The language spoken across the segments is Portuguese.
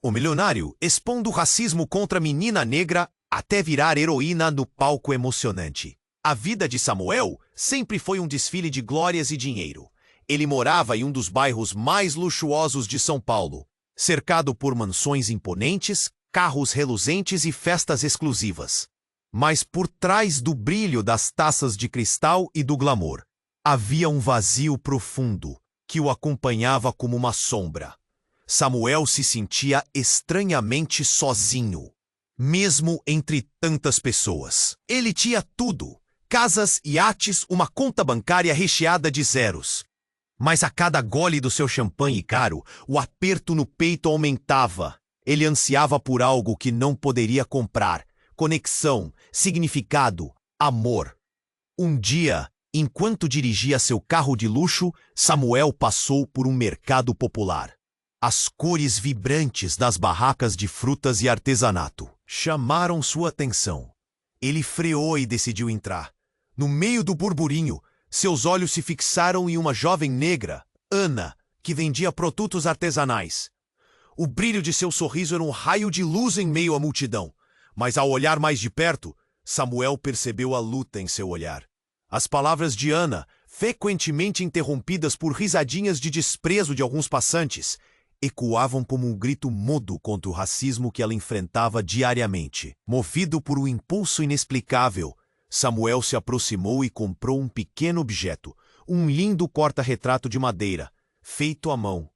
O milionário expondo o racismo contra a menina negra até virar heroína no palco emocionante. A vida de Samuel sempre foi um desfile de glórias e dinheiro. Ele morava em um dos bairros mais luxuosos de São Paulo, cercado por mansões imponentes, carros reluzentes e festas exclusivas. Mas por trás do brilho das taças de cristal e do glamour, havia um vazio profundo que o acompanhava como uma sombra. Samuel se sentia estranhamente sozinho, mesmo entre tantas pessoas. Ele tinha tudo: casas, iates, uma conta bancária recheada de zeros. Mas a cada gole do seu champanhe caro, o aperto no peito aumentava. Ele ansiava por algo que não poderia comprar: conexão, significado, amor. Um dia, enquanto dirigia seu carro de luxo, Samuel passou por um mercado popular. As cores vibrantes das barracas de frutas e artesanato chamaram sua atenção. Ele freou e decidiu entrar. No meio do burburinho, seus olhos se fixaram em uma jovem negra, Ana, que vendia produtos artesanais. O brilho de seu sorriso era um raio de luz em meio à multidão. Mas ao olhar mais de perto, Samuel percebeu a luta em seu olhar. As palavras de Ana, frequentemente interrompidas por risadinhas de desprezo de alguns passantes, ecoavam como um grito mudo contra o racismo que ela enfrentava diariamente. Movido por um impulso inexplicável, Samuel se aproximou e comprou um pequeno objeto, um lindo porta-retrato de madeira, feito à mão.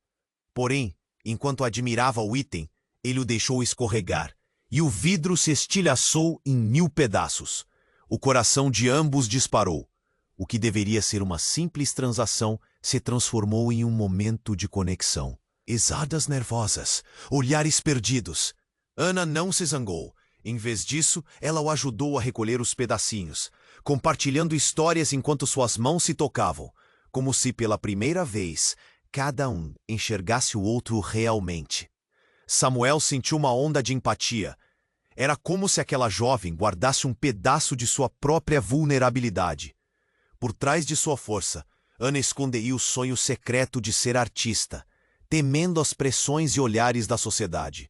Porém, enquanto admirava o item, ele o deixou escorregar, e o vidro se estilhaçou em 1000 pedaços. O coração de ambos disparou. O que deveria ser uma simples transação se transformou em um momento de conexão. Risadas nervosas, olhares perdidos. Ana não se zangou. Em vez disso, ela o ajudou a recolher os pedacinhos, compartilhando histórias enquanto suas mãos se tocavam, como se pela primeira vez cada um enxergasse o outro realmente. Samuel sentiu uma onda de empatia. Era como se aquela jovem guardasse um pedaço de sua própria vulnerabilidade. Por trás de sua força, Ana esconderia o sonho secreto de ser artista, temendo as pressões e olhares da sociedade.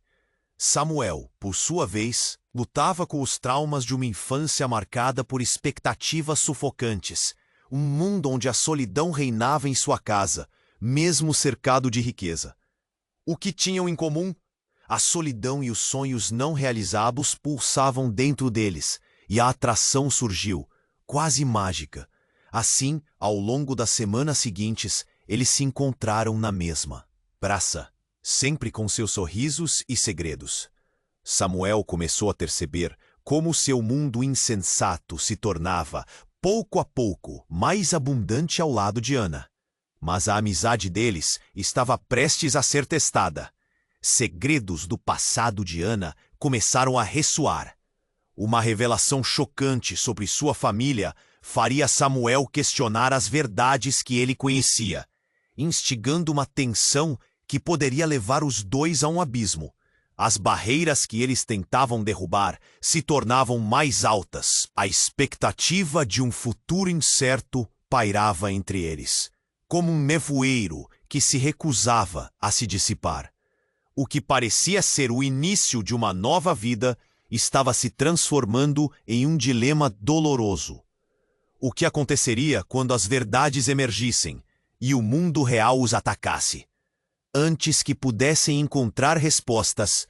Samuel, por sua vez, lutava com os traumas de uma infância marcada por expectativas sufocantes, um mundo onde a solidão reinava em sua casa, mesmo cercado de riqueza. O que tinham em comum? A solidão e os sonhos não realizados pulsavam dentro deles, e a atração surgiu, quase mágica. Assim, ao longo das semanas seguintes, eles se encontraram na mesma praça, sempre com seus sorrisos e segredos. Samuel começou a perceber como seu mundo insensato se tornava, pouco a pouco, mais abundante ao lado de Ana. Mas a amizade deles estava prestes a ser testada. Segredos do passado de Ana começaram a ressoar. Uma revelação chocante sobre sua família faria Samuel questionar as verdades que ele conhecia, instigando uma tensão que poderia levar os dois a um abismo. As barreiras que eles tentavam derrubar se tornavam mais altas. A expectativa de um futuro incerto pairava entre eles, como um nevoeiro que se recusava a se dissipar. O que parecia ser o início de uma nova vida estava se transformando em um dilema doloroso. O que aconteceria quando as verdades emergissem e o mundo real os atacasse? Antes que pudessem encontrar respostas,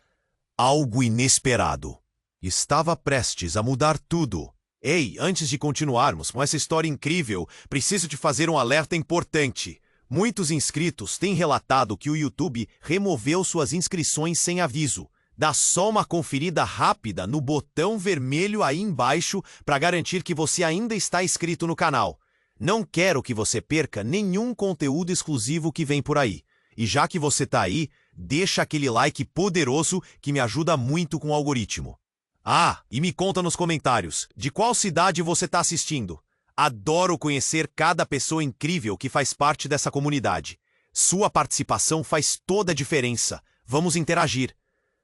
algo inesperado estava prestes a mudar tudo. Ei, antes de continuarmos com essa história incrível, preciso te fazer um alerta importante. Muitos inscritos têm relatado que o YouTube removeu suas inscrições sem aviso. Dá só uma conferida rápida no botão vermelho aí embaixo para garantir que você ainda está inscrito no canal. Não quero que você perca nenhum conteúdo exclusivo que vem por aí. E já que você tá aí, deixa aquele like poderoso que me ajuda muito com o algoritmo. Ah, e me conta nos comentários, de qual cidade você tá assistindo? Adoro conhecer cada pessoa incrível que faz parte dessa comunidade. Sua participação faz toda a diferença. Vamos interagir.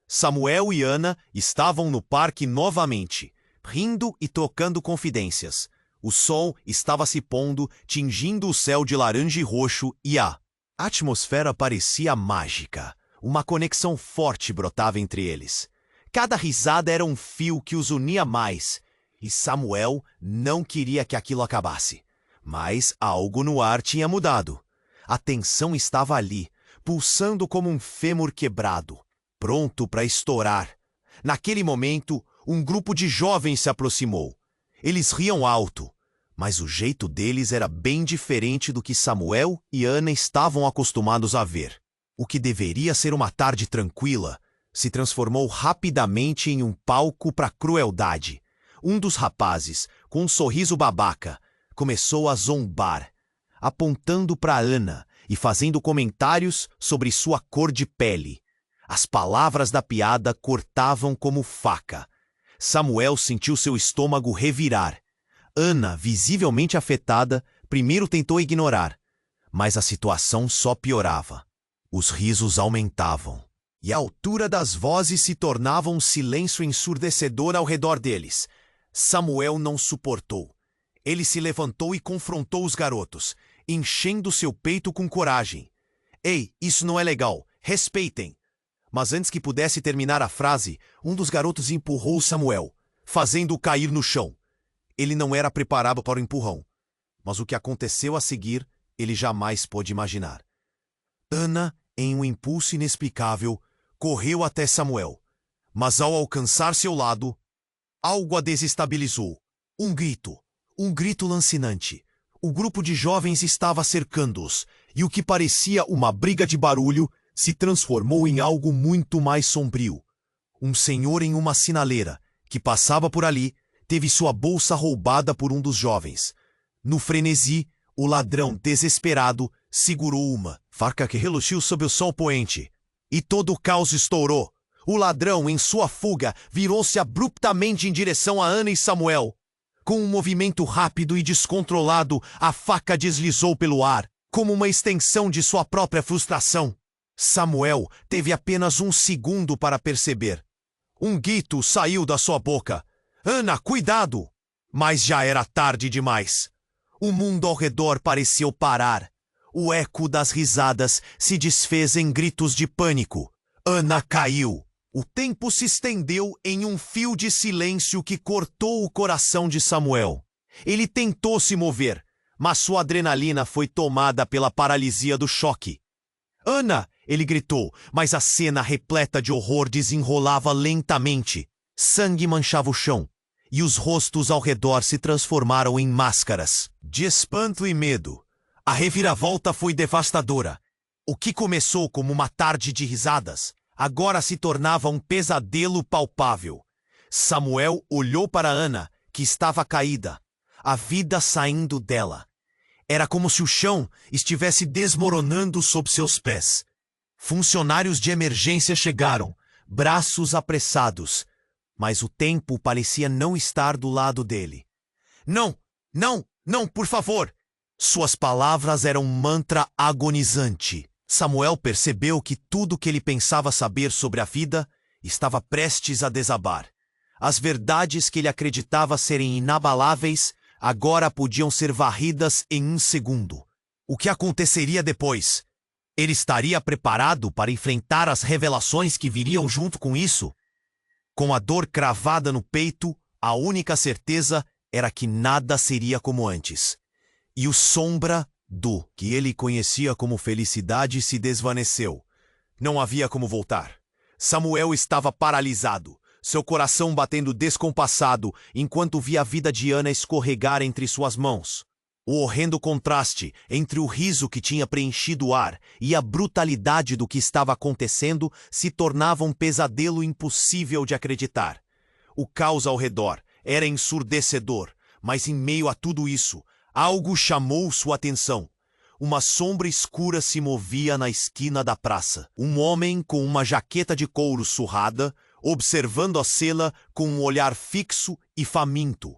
Samuel e Ana estavam no parque novamente, rindo e trocando confidências. O sol estava se pondo, tingindo o céu de laranja e roxo, e a atmosfera parecia mágica. Uma conexão forte brotava entre eles. Cada risada era um fio que os unia mais, e Samuel não queria que aquilo acabasse. Mas algo no ar tinha mudado. A tensão estava ali, pulsando como um fêmur quebrado, pronto para estourar. Naquele momento, um grupo de jovens se aproximou. Eles riam alto, mas o jeito deles era bem diferente do que Samuel e Ana estavam acostumados a ver. O que deveria ser uma tarde tranquila se transformou rapidamente em um palco para crueldade. Um dos rapazes, com um sorriso babaca, começou a zombar, apontando para Ana e fazendo comentários sobre sua cor de pele. As palavras da piada cortavam como faca. Samuel sentiu seu estômago revirar. Ana, visivelmente afetada, primeiro tentou ignorar, mas a situação só piorava. Os risos aumentavam, e a altura das vozes se tornava um silêncio ensurdecedor ao redor deles. Samuel não suportou. Ele se levantou e confrontou os garotos, enchendo seu peito com coragem. Ei, isso não é legal. Respeitem. Mas antes que pudesse terminar a frase, um dos garotos empurrou Samuel, fazendo-o cair no chão. Ele não era preparado para o empurrão, mas o que aconteceu a seguir, ele jamais pôde imaginar. Ana, em um impulso inexplicável, correu até Samuel, mas ao alcançar seu lado, algo a desestabilizou. Um grito lancinante. O grupo de jovens estava cercando-os, e o que parecia uma briga de barulho se transformou em algo muito mais sombrio. Um senhor em uma sinaleira, que passava por ali, teve sua bolsa roubada por um dos jovens. No frenesi, o ladrão, desesperado, segurou uma faca que reluziu sob o sol poente. E todo o caos estourou. O ladrão, em sua fuga, virou-se abruptamente em direção a Ana e Samuel. Com um movimento rápido e descontrolado, a faca deslizou pelo ar, como uma extensão de sua própria frustração. Samuel teve apenas um segundo para perceber. Um grito saiu da sua boca. Ana, cuidado! Mas já era tarde demais. O mundo ao redor pareceu parar. O eco das risadas se desfez em gritos de pânico. Ana caiu. O tempo se estendeu em um fio de silêncio que cortou o coração de Samuel. Ele tentou se mover, mas sua adrenalina foi tomada pela paralisia do choque. Ana! Ele gritou, mas a cena repleta de horror desenrolava lentamente. Sangue manchava o chão, e os rostos ao redor se transformaram em máscaras de espanto e medo. A reviravolta foi devastadora. O que começou como uma tarde de risadas, agora se tornava um pesadelo palpável. Samuel olhou para Ana, que estava caída, a vida saindo dela. Era como se o chão estivesse desmoronando sob seus pés. Funcionários de emergência chegaram, braços apressados, mas o tempo parecia não estar do lado dele. Não, não, não, por favor! Suas palavras eram um mantra agonizante. Samuel percebeu que tudo que ele pensava saber sobre a vida estava prestes a desabar. As verdades que ele acreditava serem inabaláveis agora podiam ser varridas em um segundo. O que aconteceria depois? Ele estaria preparado para enfrentar as revelações que viriam junto com isso? Com a dor cravada no peito, a única certeza era que nada seria como antes. E o sombra do que ele conhecia como felicidade se desvaneceu. Não havia como voltar. Samuel estava paralisado, seu coração batendo descompassado enquanto via a vida de Ana escorregar entre suas mãos. O horrendo contraste entre o riso que tinha preenchido o ar e a brutalidade do que estava acontecendo se tornava um pesadelo impossível de acreditar. O caos ao redor era ensurdecedor, mas em meio a tudo isso, algo chamou sua atenção. Uma sombra escura se movia na esquina da praça. Um homem com uma jaqueta de couro surrada, observando a cena com um olhar fixo e faminto.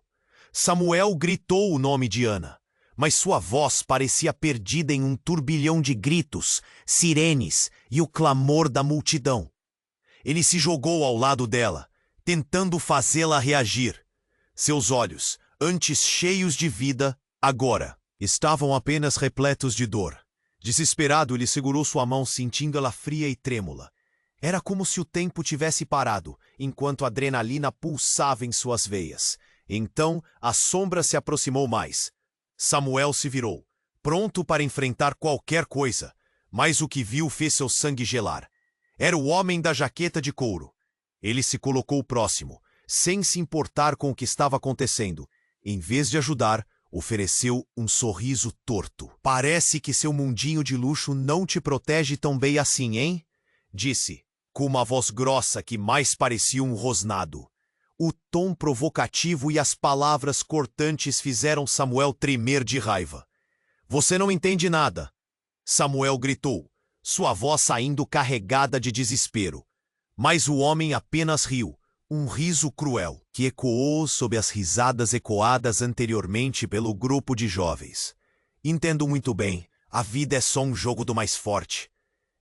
Samuel gritou o nome de Ana, mas sua voz parecia perdida em um turbilhão de gritos, sirenes e o clamor da multidão. Ele se jogou ao lado dela, tentando fazê-la reagir. Seus olhos, antes cheios de vida, agora estavam apenas repletos de dor. Desesperado, ele segurou sua mão, sentindo ela fria e trêmula. Era como se o tempo tivesse parado, enquanto a adrenalina pulsava em suas veias. Então, a sombra se aproximou mais. Samuel se virou, pronto para enfrentar qualquer coisa, mas o que viu fez seu sangue gelar. Era o homem da jaqueta de couro. Ele se colocou próximo, sem se importar com o que estava acontecendo. Em vez de ajudar, ofereceu um sorriso torto. Parece que seu mundinho de luxo não te protege tão bem assim, hein? Disse, com uma voz grossa que mais parecia um rosnado. O tom provocativo e as palavras cortantes fizeram Samuel tremer de raiva. Você não entende nada, Samuel gritou, sua voz saindo carregada de desespero. Mas o homem apenas riu, um riso cruel, que ecoou sob as risadas ecoadas anteriormente pelo grupo de jovens. Entendo muito bem, a vida é só um jogo do mais forte.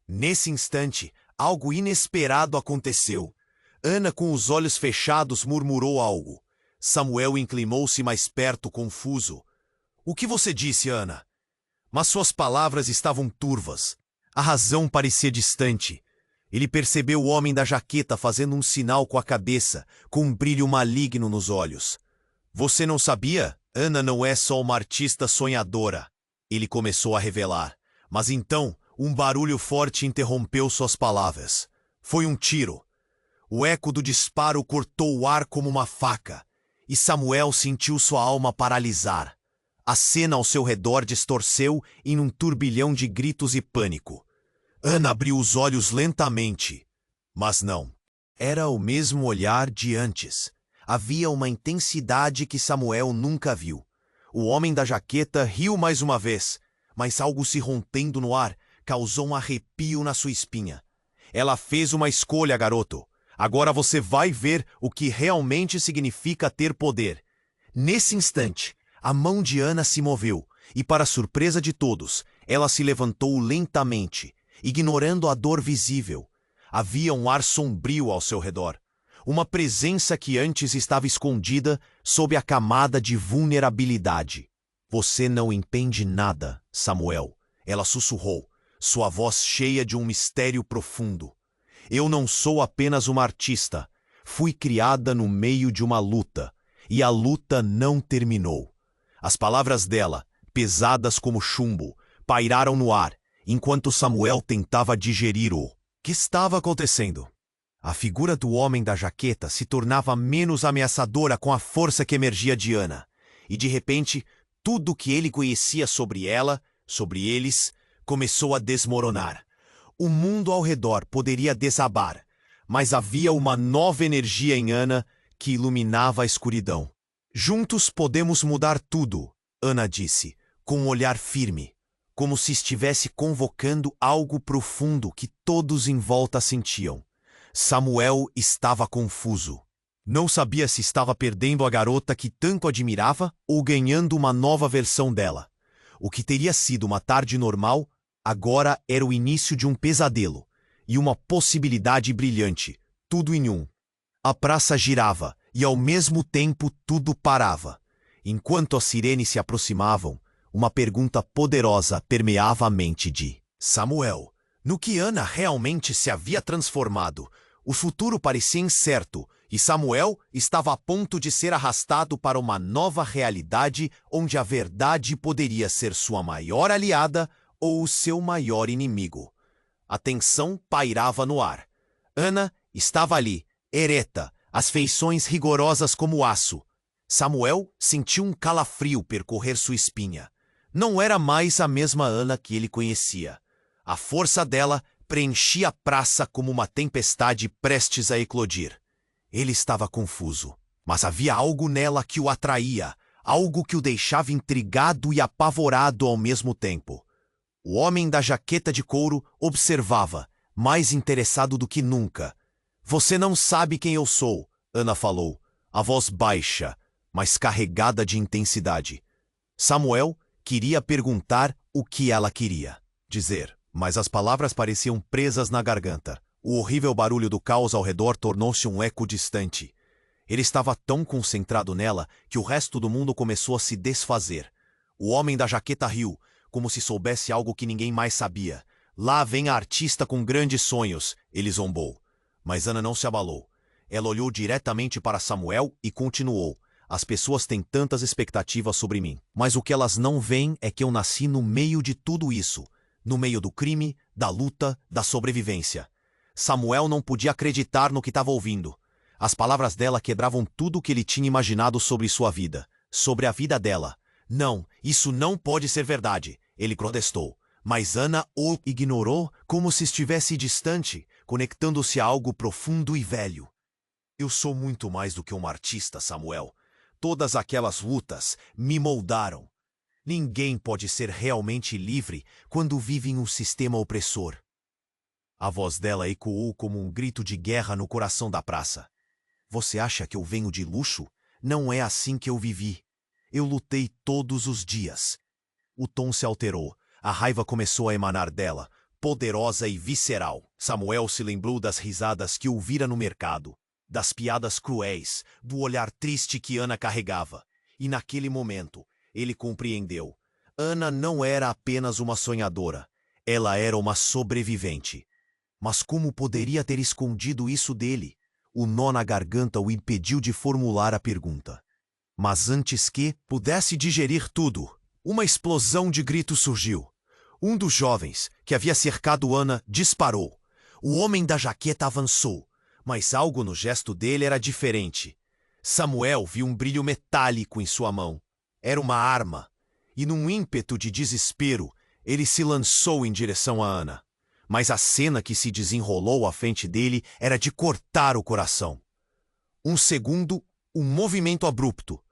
Nesse instante, algo inesperado aconteceu. Ana, com os olhos fechados, murmurou algo. Samuel inclinou-se mais perto, confuso. O que você disse, Ana? Mas suas palavras estavam turvas. A razão parecia distante. Ele percebeu o homem da jaqueta fazendo um sinal com a cabeça, com um brilho maligno nos olhos. Você não sabia? Ana não é só uma artista sonhadora. Ele começou a revelar. Mas então, um barulho forte interrompeu suas palavras. Foi um tiro. O eco do disparo cortou o ar como uma faca, e Samuel sentiu sua alma paralisar. A cena ao seu redor distorceu em um turbilhão de gritos e pânico. Ana abriu os olhos lentamente. Mas não. Era o mesmo olhar de antes. Havia uma intensidade que Samuel nunca viu. O homem da jaqueta riu mais uma vez, mas algo se rompendo no ar causou um arrepio na sua espinha. Ela fez uma escolha, garoto. Agora você vai ver o que realmente significa ter poder. Nesse instante, a mão de Ana se moveu, e para surpresa de todos, ela se levantou lentamente, ignorando a dor visível. Havia um ar sombrio ao seu redor. Uma presença que antes estava escondida sob a camada de vulnerabilidade. Você não entende nada, Samuel. Ela sussurrou, sua voz cheia de um mistério profundo. Eu não sou apenas uma artista. Fui criada no meio de uma luta, e a luta não terminou. As palavras dela, pesadas como chumbo, pairaram no ar, enquanto Samuel tentava digerir o que estava acontecendo. A figura do homem da jaqueta se tornava menos ameaçadora com a força que emergia de Ana, e de repente, tudo o que ele conhecia sobre ela, sobre eles, começou a desmoronar. O mundo ao redor poderia desabar, mas havia uma nova energia em Ana que iluminava a escuridão. Juntos podemos mudar tudo, Ana disse, com um olhar firme, como se estivesse convocando algo profundo que todos em volta sentiam. Samuel estava confuso. Não sabia se estava perdendo a garota que tanto admirava ou ganhando uma nova versão dela. O que teria sido uma tarde normal, agora era o início de um pesadelo, e uma possibilidade brilhante, tudo em um. A praça girava, e ao mesmo tempo tudo parava. Enquanto as sirenes se aproximavam, uma pergunta poderosa permeava a mente de Samuel. No que Ana realmente se havia transformado, o futuro parecia incerto, e Samuel estava a ponto de ser arrastado para uma nova realidade onde a verdade poderia ser sua maior aliada ou o seu maior inimigo. A tensão pairava no ar. Ana estava ali, ereta, as feições rigorosas como aço. Samuel sentiu um calafrio percorrer sua espinha. Não era mais a mesma Ana que ele conhecia. A força dela preenchia a praça como uma tempestade prestes a eclodir. Ele estava confuso, mas havia algo nela que o atraía, algo que o deixava intrigado e apavorado ao mesmo tempo. O homem da jaqueta de couro observava, mais interessado do que nunca. Você não sabe quem eu sou, Ana falou, a voz baixa, mas carregada de intensidade. Samuel queria perguntar o que ela queria dizer, mas as palavras pareciam presas na garganta. O horrível barulho do caos ao redor tornou-se um eco distante. Ele estava tão concentrado nela que o resto do mundo começou a se desfazer. O homem da jaqueta riu, como se soubesse algo que ninguém mais sabia. Lá vem a artista com grandes sonhos, ele zombou. Mas Ana não se abalou. Ela olhou diretamente para Samuel e continuou. As pessoas têm tantas expectativas sobre mim, mas o que elas não veem é que eu nasci no meio de tudo isso. No meio do crime, da luta, da sobrevivência. Samuel não podia acreditar no que estava ouvindo. As palavras dela quebravam tudo o que ele tinha imaginado sobre sua vida, sobre a vida dela. Não, isso não pode ser verdade, ele protestou. Mas Ana o ignorou como se estivesse distante, conectando-se a algo profundo e velho. Eu sou muito mais do que um artista, Samuel. Todas aquelas lutas me moldaram. Ninguém pode ser realmente livre quando vive em um sistema opressor. A voz dela ecoou como um grito de guerra no coração da praça. Você acha que eu venho de luxo? Não é assim que eu vivi. Eu lutei todos os dias. O tom se alterou. A raiva começou a emanar dela, poderosa e visceral. Samuel se lembrou das risadas que ouvira no mercado, das piadas cruéis, do olhar triste que Ana carregava. E naquele momento, ele compreendeu. Ana não era apenas uma sonhadora. Ela era uma sobrevivente. Mas como poderia ter escondido isso dele? O nó na garganta o impediu de formular a pergunta. Mas antes que pudesse digerir tudo, uma explosão de gritos surgiu. Um dos jovens, que havia cercado Ana, disparou. O homem da jaqueta avançou, mas algo no gesto dele era diferente. Samuel viu um brilho metálico em sua mão. Era uma arma, e num ímpeto de desespero, ele se lançou em direção a Ana. Mas a cena que se desenrolou à frente dele era de cortar o coração. Um segundo, um movimento abrupto.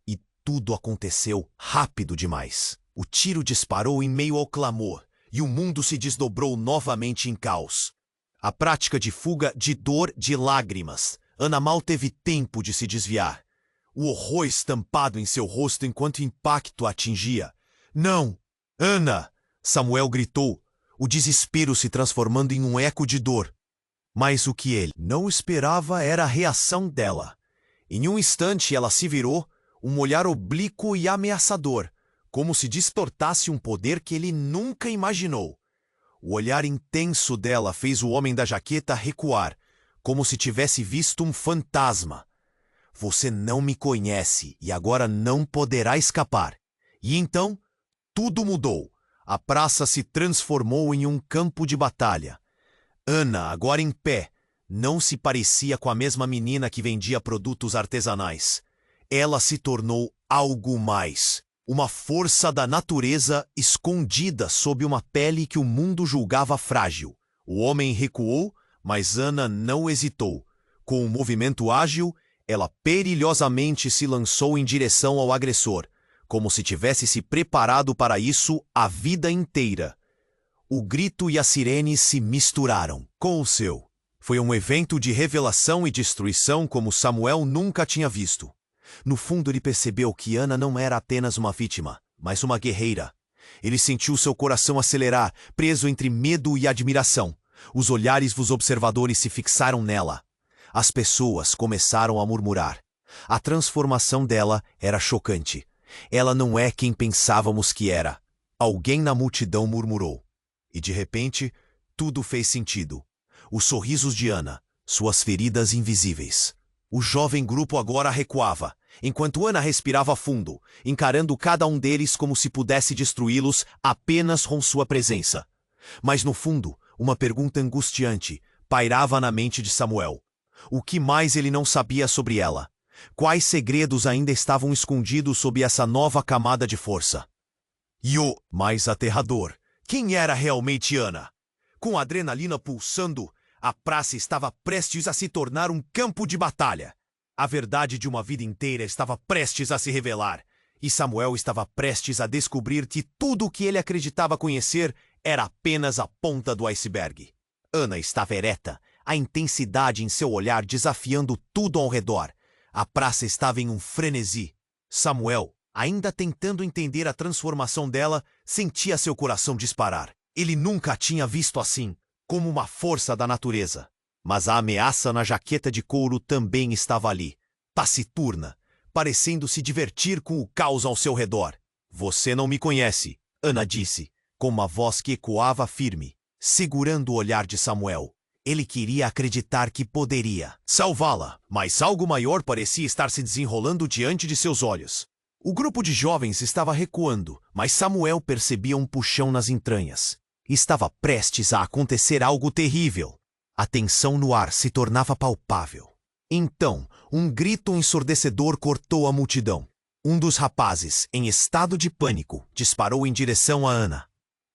E tudo aconteceu rápido demais. O tiro disparou em meio ao clamor, e o mundo se desdobrou novamente em caos. A prática de fuga de dor, de lágrimas. Ana mal teve tempo de se desviar. O horror estampado em seu rosto enquanto o impacto a atingia. Não! Ana! Samuel gritou, o desespero se transformando em um eco de dor. Mas o que ele não esperava era a reação dela. Em um instante ela se virou, um olhar oblíquo e ameaçador, como se despertasse um poder que ele nunca imaginou. O olhar intenso dela fez o homem da jaqueta recuar, como se tivesse visto um fantasma. Você não me conhece e agora não poderá escapar. E então, tudo mudou. A praça se transformou em um campo de batalha. Ana, agora em pé, não se parecia com a mesma menina que vendia produtos artesanais. Ela se tornou algo mais. Uma força da natureza escondida sob uma pele que o mundo julgava frágil. O homem recuou, mas Ana não hesitou. Com um movimento ágil, ela perilosamente se lançou em direção ao agressor, como se tivesse se preparado para isso a vida inteira. O grito e a sirene se misturaram com o seu. Foi um evento de revelação e destruição como Samuel nunca tinha visto. No fundo ele percebeu que Ana não era apenas uma vítima, mas uma guerreira. Ele sentiu seu coração acelerar, preso entre medo e admiração. Os olhares dos observadores se fixaram nela. As pessoas começaram a murmurar. A transformação dela era chocante. Ela não é quem pensávamos que era. Alguém na multidão murmurou. E de repente, tudo fez sentido. Os sorrisos de Ana, suas feridas invisíveis. O jovem grupo agora recuava, enquanto Ana respirava fundo, encarando cada um deles como se pudesse destruí-los apenas com sua presença. Mas no fundo, uma pergunta angustiante pairava na mente de Samuel. O que mais ele não sabia sobre ela? Quais segredos ainda estavam escondidos sob essa nova camada de força? E o mais aterrador, quem era realmente Ana? Com a adrenalina pulsando, a praça estava prestes a se tornar um campo de batalha. A verdade de uma vida inteira estava prestes a se revelar, e Samuel estava prestes a descobrir que tudo o que ele acreditava conhecer era apenas a ponta do iceberg. Ana estava ereta, a intensidade em seu olhar desafiando tudo ao redor. A praça estava em um frenesi. Samuel, ainda tentando entender a transformação dela, sentia seu coração disparar. Ele nunca a tinha visto assim, como uma força da natureza. Mas a ameaça na jaqueta de couro também estava ali, taciturna, parecendo se divertir com o caos ao seu redor. Você não me conhece, Ana disse, com uma voz que ecoava firme, segurando o olhar de Samuel. Ele queria acreditar que poderia salvá-la, mas algo maior parecia estar se desenrolando diante de seus olhos. O grupo de jovens estava recuando, mas Samuel percebia um puxão nas entranhas. Estava prestes a acontecer algo terrível. A tensão no ar se tornava palpável. Então, um grito ensurdecedor cortou a multidão. Um dos rapazes, em estado de pânico, disparou em direção a Ana.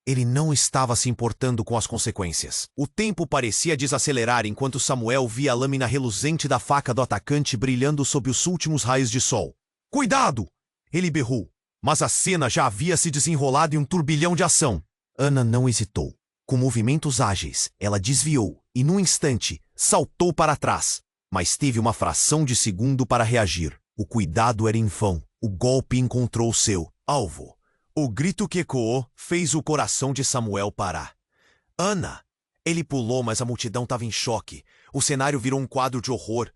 Ele não estava se importando com as consequências. O tempo parecia desacelerar enquanto Samuel via a lâmina reluzente da faca do atacante brilhando sob os últimos raios de sol. "Cuidado!" ele berrou. Mas a cena já havia se desenrolado em um turbilhão de ação. Ana não hesitou. Com movimentos ágeis, ela desviou e, num instante, saltou para trás. Mas teve uma fração de segundo para reagir. O cuidado era em vão. O golpe encontrou seu alvo. O grito que ecoou fez o coração de Samuel parar. "Ana!" Ele pulou, mas a multidão estava em choque. O cenário virou um quadro de horror.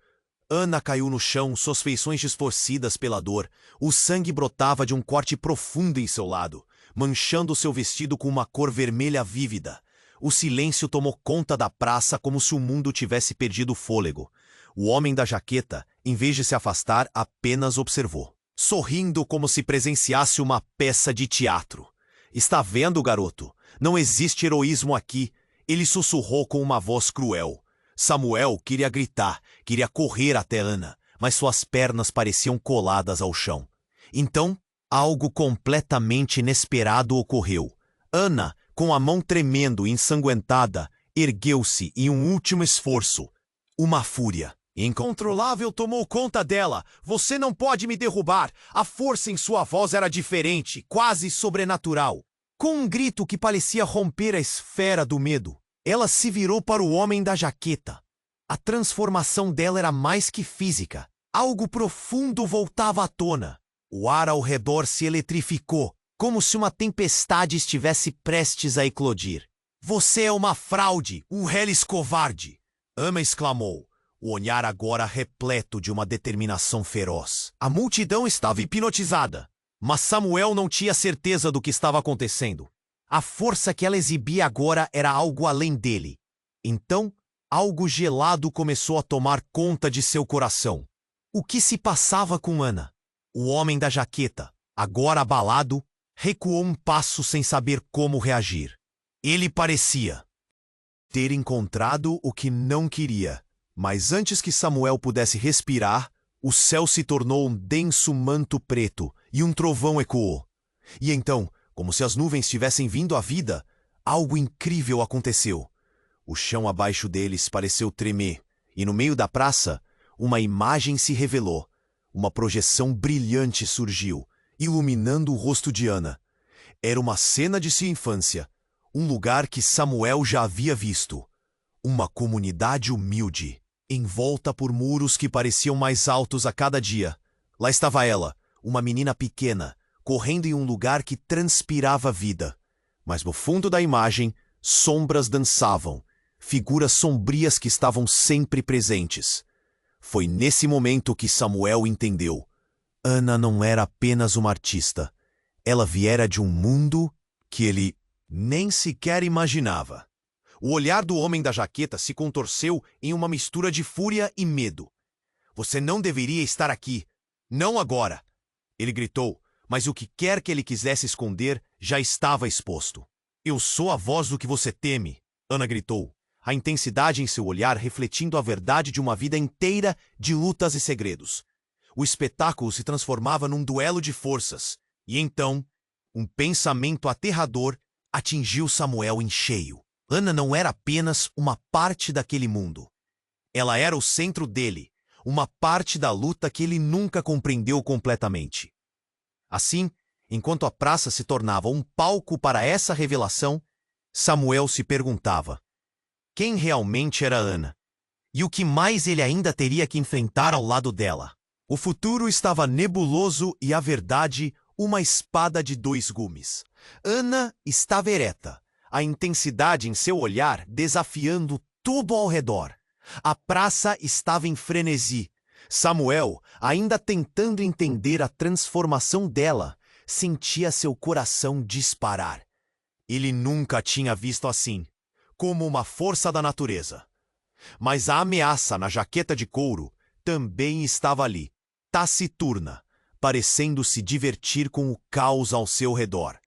Ana caiu no chão, suas feições distorcidas pela dor. O sangue brotava de um corte profundo em seu lado, manchando seu vestido com uma cor vermelha vívida. O silêncio tomou conta da praça como se o mundo tivesse perdido o fôlego. O homem da jaqueta, em vez de se afastar, apenas observou, sorrindo como se presenciasse uma peça de teatro. "Está vendo, garoto? Não existe heroísmo aqui", ele sussurrou com uma voz cruel. Samuel queria gritar, queria correr até Ana, mas suas pernas pareciam coladas ao chão. Então, algo completamente inesperado ocorreu. Ana, com a mão tremendo e ensanguentada, ergueu-se em um último esforço. Uma fúria incontrolável tomou conta dela. "Você não pode me derrubar!" A força em sua voz era diferente, quase sobrenatural. Com um grito que parecia romper a esfera do medo, ela se virou para o homem da jaqueta. A transformação dela era mais que física. Algo profundo voltava à tona. O ar ao redor se eletrificou, como se uma tempestade estivesse prestes a eclodir. "Você é uma fraude, um reles covarde!" Ana exclamou, o olhar agora repleto de uma determinação feroz. A multidão estava hipnotizada, mas Samuel não tinha certeza do que estava acontecendo. A força que ela exibia agora era algo além dele. Então, algo gelado começou a tomar conta de seu coração. O que se passava com Ana? O homem da jaqueta, agora abalado, recuou um passo sem saber como reagir. Ele parecia ter encontrado o que não queria. Mas antes que Samuel pudesse respirar, o céu se tornou um denso manto preto e um trovão ecoou. E então, como se as nuvens tivessem vindo à vida, algo incrível aconteceu. O chão abaixo deles pareceu tremer, e no meio da praça, uma imagem se revelou. Uma projeção brilhante surgiu, iluminando o rosto de Ana. Era uma cena de sua infância, um lugar que Samuel já havia visto. Uma comunidade humilde, envolta por muros que pareciam mais altos a cada dia. Lá estava ela, uma menina pequena, correndo em um lugar que transpirava vida. Mas no fundo da imagem, sombras dançavam, figuras sombrias que estavam sempre presentes. Foi nesse momento que Samuel entendeu. Ana não era apenas uma artista. Ela viera de um mundo que ele nem sequer imaginava. O olhar do homem da jaqueta se contorceu em uma mistura de fúria e medo. "Você não deveria estar aqui. Não agora!" ele gritou, mas o que quer que ele quisesse esconder já estava exposto. "Eu sou a voz do que você teme", Ana gritou, a intensidade em seu olhar refletindo a verdade de uma vida inteira de lutas e segredos. O espetáculo se transformava num duelo de forças, e então, um pensamento aterrador atingiu Samuel em cheio. Ana não era apenas uma parte daquele mundo. Ela era o centro dele, uma parte da luta que ele nunca compreendeu completamente. Assim, enquanto a praça se tornava um palco para essa revelação, Samuel se perguntava: quem realmente era Ana? E o que mais ele ainda teria que enfrentar ao lado dela? O futuro estava nebuloso e a verdade, uma espada de dois gumes. Ana estava ereta, a intensidade em seu olhar desafiando tudo ao redor. A praça estava em frenesi. Samuel, ainda tentando entender a transformação dela, sentia seu coração disparar. Ele nunca tinha visto assim, como uma força da natureza. Mas a ameaça na jaqueta de couro também estava ali, taciturna, parecendo se divertir com o caos ao seu redor.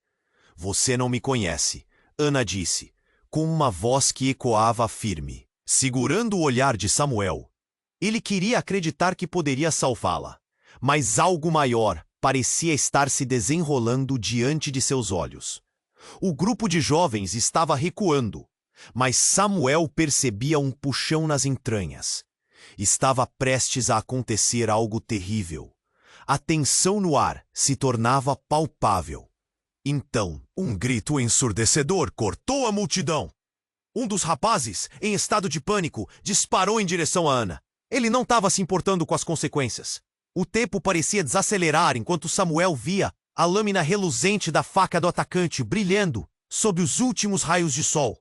Você não me conhece, Ana disse, com uma voz que ecoava firme, segurando o olhar de Samuel. Ele queria acreditar que poderia salvá-la, mas algo maior parecia estar se desenrolando diante de seus olhos. O grupo de jovens estava recuando, mas Samuel percebia um puxão nas entranhas. Estava prestes a acontecer algo terrível. A tensão no ar se tornava palpável. Então, um grito ensurdecedor cortou a multidão. Um dos rapazes, em estado de pânico, disparou em direção a Ana. Ele não estava se importando com as consequências. O tempo parecia desacelerar enquanto Samuel via a lâmina reluzente da faca do atacante brilhando sob os últimos raios de sol.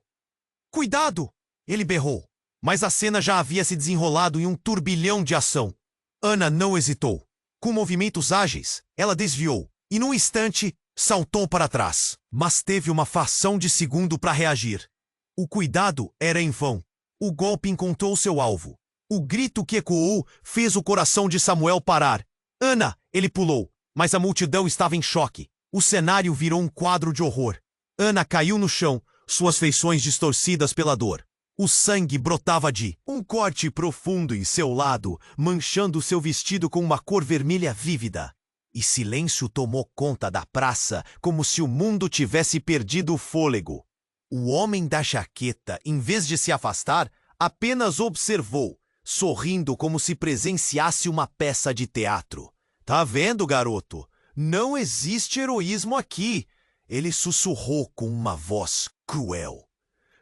"Cuidado!" ele berrou. Mas a cena já havia se desenrolado em um turbilhão de ação. Ana não hesitou. Com movimentos ágeis, ela desviou e, num instante, saltou para trás. Mas teve uma fração de segundo para reagir. O cuidado era em vão. O golpe encontrou seu alvo. O grito que ecoou fez o coração de Samuel parar. "Ana!" ele pulou, mas a multidão estava em choque. O cenário virou um quadro de horror. Ana caiu no chão, suas feições distorcidas pela dor. O sangue brotava de um corte profundo em seu lado, manchando seu vestido com uma cor vermelha vívida. E silêncio tomou conta da praça, como se o mundo tivesse perdido o fôlego. O homem da jaqueta, em vez de se afastar, apenas observou, sorrindo como se presenciasse uma peça de teatro. "Tá vendo, garoto? Não existe heroísmo aqui", ele sussurrou com uma voz cruel.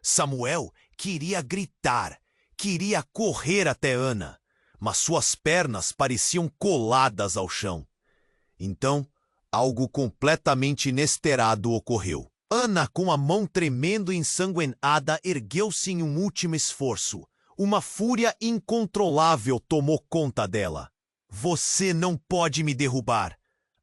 Samuel queria gritar, queria correr até Ana, mas suas pernas pareciam coladas ao chão. Então, algo completamente inesperado ocorreu. Ana, com a mão tremendo e ensanguentada, ergueu-se em um último esforço. Uma fúria incontrolável tomou conta dela. "Você não pode me derrubar."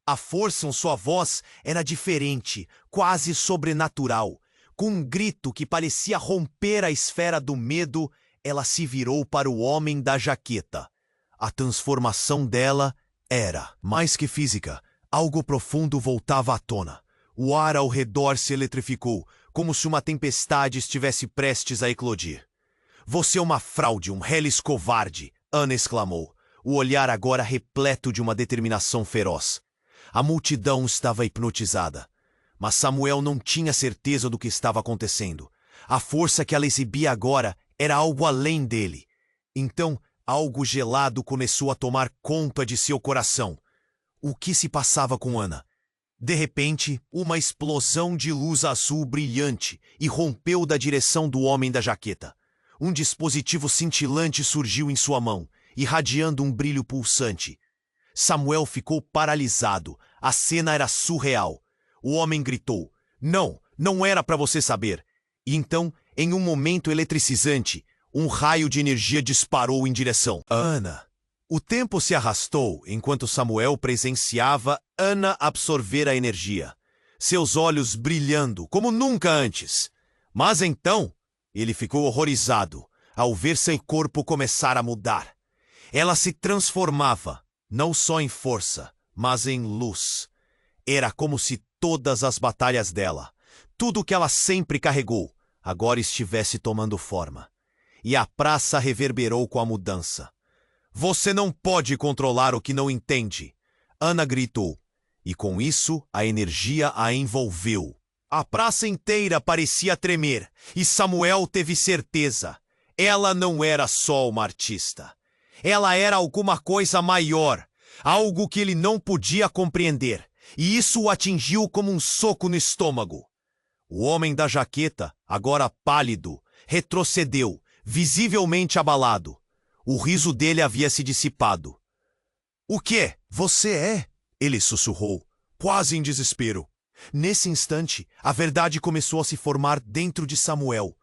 A força em sua voz era diferente, quase sobrenatural. Com um grito que parecia romper a esfera do medo, ela se virou para o homem da jaqueta. A transformação dela era, mais que física, algo profundo voltava à tona. O ar ao redor se eletrificou, como se uma tempestade estivesse prestes a eclodir. "Você é uma fraude, um reles covarde", Ana exclamou, o olhar agora repleto de uma determinação feroz. A multidão estava hipnotizada. Mas Samuel não tinha certeza do que estava acontecendo. A força que ela exibia agora era algo além dele. Então, algo gelado começou a tomar conta de seu coração. O que se passava com Ana? De repente, uma explosão de luz azul brilhante irrompeu da direção do homem da jaqueta. Um dispositivo cintilante surgiu em sua mão, irradiando um brilho pulsante. Samuel ficou paralisado. A cena era surreal. O homem gritou: Não era para você saber." E então, em um momento eletrizante, um raio de energia disparou em direção a Ana. O tempo se arrastou enquanto Samuel presenciava Ana absorver a energia, seus olhos brilhando como nunca antes. Mas então, ele ficou horrorizado ao ver seu corpo começar a mudar. Ela se transformava, não só em força, mas em luz. Era como se todas as batalhas dela, tudo que ela sempre carregou, agora estivesse tomando forma. E a praça reverberou com a mudança. "Você não pode controlar o que não entende", Ana gritou, e com isso a energia a envolveu. A praça inteira parecia tremer, e Samuel teve certeza. Ela não era só uma artista. Ela era alguma coisa maior, algo que ele não podia compreender. E isso o atingiu como um soco no estômago. O homem da jaqueta, agora pálido, retrocedeu, visivelmente abalado. O riso dele havia se dissipado. "O que você é?" ele sussurrou, quase em desespero. Nesse instante, a verdade começou a se formar dentro de Samuel.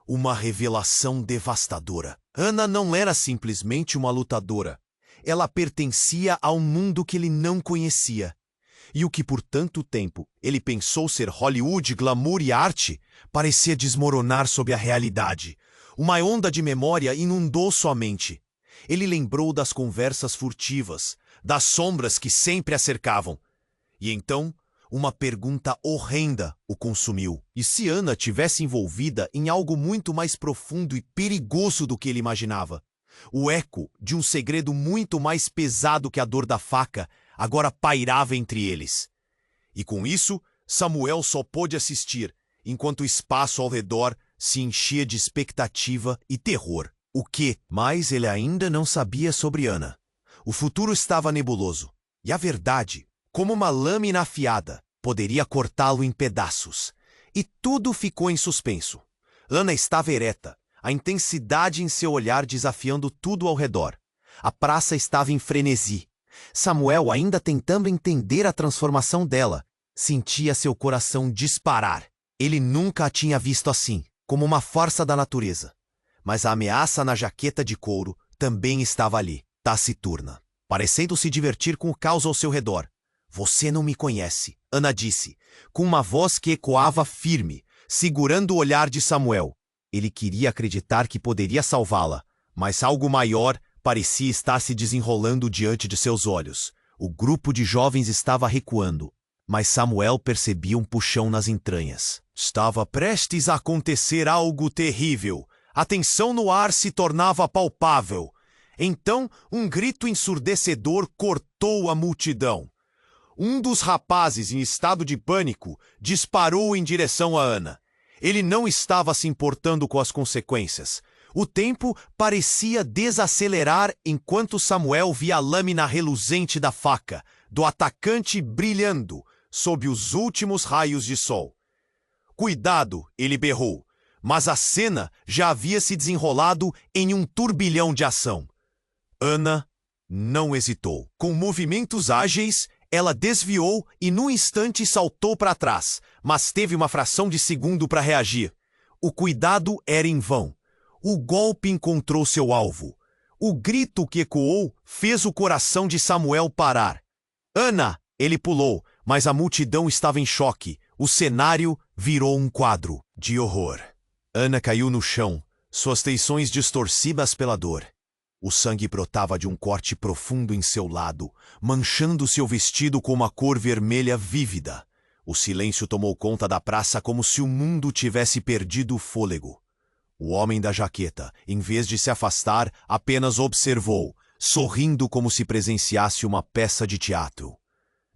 Uma revelação devastadora. Ana não era simplesmente uma lutadora. Ela pertencia a um mundo que ele não conhecia. E o que por tanto tempo ele pensou ser Hollywood, glamour e arte, parecia desmoronar sob a realidade. Uma onda de memória inundou sua mente. Ele lembrou das conversas furtivas, das sombras que sempre a cercavam. E então, uma pergunta horrenda o consumiu. E se Ana tivesse envolvida em algo muito mais profundo e perigoso do que ele imaginava? O eco de um segredo muito mais pesado que a dor da faca agora pairava entre eles. E com isso, Samuel só pôde assistir, enquanto o espaço ao redor se enchia de expectativa e terror. O que mais ele ainda não sabia sobre Ana. O futuro estava nebuloso. E a verdade, como uma lâmina afiada, poderia cortá-lo em pedaços. E tudo ficou em suspenso. Ana estava ereta, a intensidade em seu olhar desafiando tudo ao redor. A praça estava em frenesi. Samuel, ainda tentando entender a transformação dela, sentia seu coração disparar. Ele nunca a tinha visto assim, como uma força da natureza. Mas a ameaça na jaqueta de couro também estava ali, taciturna, parecendo se divertir com o caos ao seu redor. Você não me conhece, Ana disse, com uma voz que ecoava firme, segurando o olhar de Samuel. Ele queria acreditar que poderia salvá-la, mas algo maior parecia estar se desenrolando diante de seus olhos. O grupo de jovens estava recuando, mas Samuel percebia um puxão nas entranhas. Estava prestes a acontecer algo terrível. A tensão no ar se tornava palpável. Então, um grito ensurdecedor cortou a multidão. Um dos rapazes, em estado de pânico, disparou em direção a Ana. Ele não estava se importando com as consequências. O tempo parecia desacelerar enquanto Samuel via a lâmina reluzente da faca, do atacante brilhando sob os últimos raios de sol. Cuidado, ele berrou, mas a cena já havia se desenrolado em um turbilhão de ação. Ana não hesitou. Com movimentos ágeis, ela desviou e num instante saltou para trás, mas teve uma fração de segundo para reagir. O cuidado era em vão. O golpe encontrou seu alvo. O grito que ecoou fez o coração de Samuel parar. Ana! Ele pulou, mas a multidão estava em choque. O cenário virou um quadro de horror. Ana caiu no chão, suas feições distorcidas pela dor. O sangue brotava de um corte profundo em seu lado, manchando seu vestido com uma cor vermelha vívida. O silêncio tomou conta da praça como se o mundo tivesse perdido o fôlego. O homem da jaqueta, em vez de se afastar, apenas observou, sorrindo como se presenciasse uma peça de teatro.